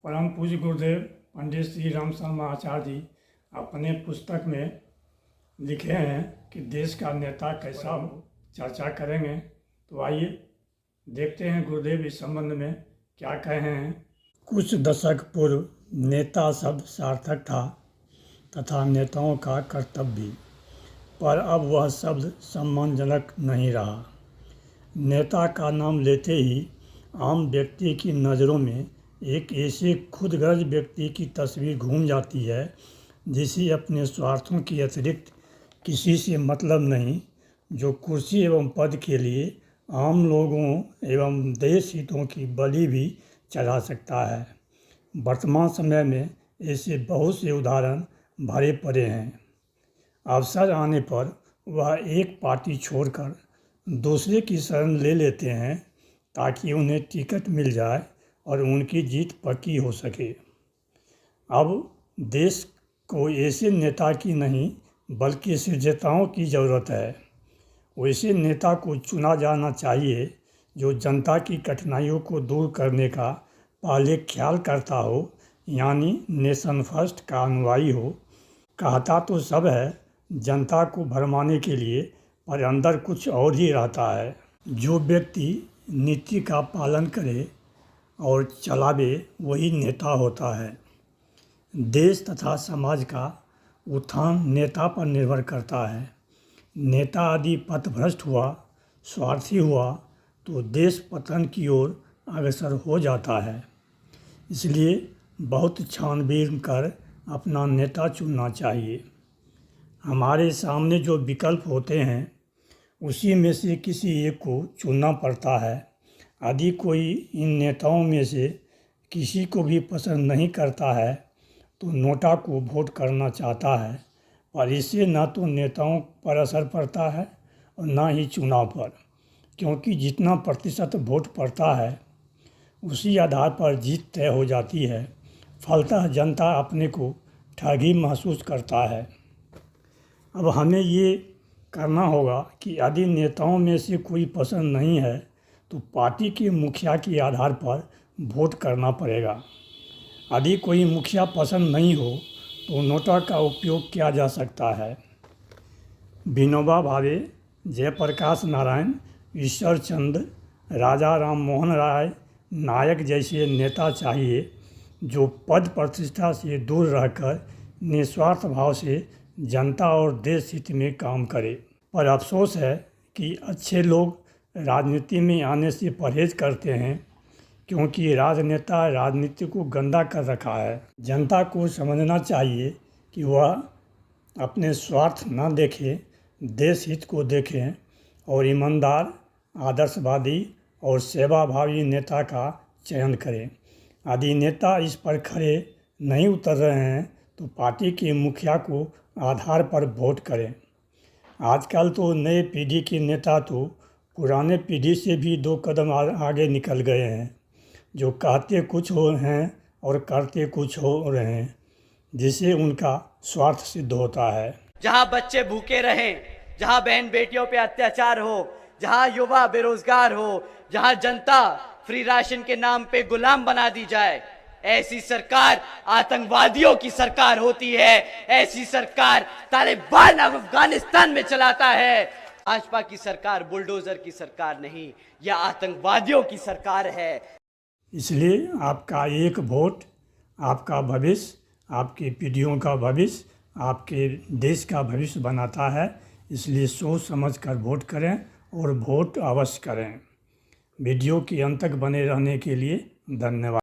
परम पूज्य गुरुदेव पंडित श्री राम शर्मा आचार्य जी अपने पुस्तक में लिखे हैं कि देश का नेता कैसा हो, चर्चा करेंगे। तो आइए देखते हैं गुरुदेव इस संबंध में क्या कहे हैं। कुछ दशक पूर्व नेता शब्द सार्थक था तथा नेताओं का कर्तव्य भी, पर अब वह शब्द सम्मानजनक नहीं रहा। नेता का नाम लेते ही आम व्यक्ति की नज़रों में एक ऐसे खुदगर्ज व्यक्ति की तस्वीर घूम जाती है जिसे अपने स्वार्थों के अतिरिक्त किसी से मतलब नहीं, जो कुर्सी एवं पद के लिए आम लोगों एवं देश हितों की बलि भी चढ़ा सकता है। वर्तमान समय में ऐसे बहुत से उदाहरण भरे पड़े हैं। अवसर आने पर वह एक पार्टी छोड़कर दूसरे की शरण ले लेते हैं ताकि उन्हें टिकट मिल जाए और उनकी जीत पक्की हो सके। अब देश को ऐसे नेता की नहीं बल्कि सृजताओं की ज़रूरत है। वैसे नेता को चुना जाना चाहिए जो जनता की कठिनाइयों को दूर करने का पहले ख्याल करता हो, यानी नेशन फर्स्ट का अनुयायी हो। कहता तो सब है जनता को भरमाने के लिए, पर अंदर कुछ और ही रहता है। जो व्यक्ति नीति का पालन करे और चलावे वही नेता होता है। देश तथा समाज का उत्थान नेता पर निर्भर करता है। नेता यदि पथभ्रष्ट हुआ, स्वार्थी हुआ तो देश पतन की ओर अग्रसर हो जाता है। इसलिए बहुत छानबीन कर अपना नेता चुनना चाहिए। हमारे सामने जो विकल्प होते हैं उसी में से किसी एक को चुनना पड़ता है। यदि कोई इन नेताओं में से किसी को भी पसंद नहीं करता है तो नोटा को वोट करना चाहता है, पर इससे ना तो नेताओं पर असर पड़ता है और ना ही चुनाव पर, क्योंकि जितना प्रतिशत वोट पड़ता है उसी आधार पर जीत तय हो जाती है। फलतः जनता अपने को ठगी महसूस करता है। अब हमें ये करना होगा कि यदि नेताओं में से कोई पसंद नहीं है तो पार्टी के मुखिया के आधार पर वोट करना पड़ेगा। यदि कोई मुखिया पसंद नहीं हो तो नोटा का उपयोग किया जा सकता है। विनोबा भावे, जयप्रकाश नारायण, ईश्वर चंद्र, राजा राम मोहन राय नायक जैसे नेता चाहिए जो पद प्रतिष्ठा से दूर रहकर निस्वार्थ भाव से जनता और देश हित में काम करे। पर अफसोस है कि अच्छे लोग राजनीति में आने से परहेज करते हैं, क्योंकि राजनेता राजनीति को गंदा कर रखा है। जनता को समझना चाहिए कि वह अपने स्वार्थ न देखें, देश हित को देखें और ईमानदार, आदर्शवादी और सेवाभावी नेता का चयन करें। यदि नेता इस पर खरे नहीं उतर रहे हैं तो पार्टी के मुखिया को आधार पर वोट करें। आजकल तो नए पीढ़ी के नेता तो पुराने पीढ़ी से भी 2 कदम आगे निकल गए हैं, जो कहते कुछ हो हैं और करते कुछ हो रहे हैं, जिससे उनका स्वार्थ सिद्ध होता है। जहां बच्चे भूखे रहें, जहां बहन बेटियों पे अत्याचार हो, जहां युवा बेरोजगार हो, जहां जनता फ्री राशन के नाम पे गुलाम बना दी जाए, ऐसी सरकार आतंकवादियों की सरकार होती है। ऐसी सरकार तालिबान अफगानिस्तान में चलाता है। भाजपा की सरकार बुलडोजर की सरकार नहीं, यह आतंकवादियों की सरकार है। इसलिए आपका एक वोट आपका भविष्य, आपकी पीढ़ियों का भविष्य, आपके देश का भविष्य बनाता है। इसलिए सोच समझ कर वोट करें और वोट अवश्य करें। वीडियो के अंत तक बने रहने के लिए धन्यवाद।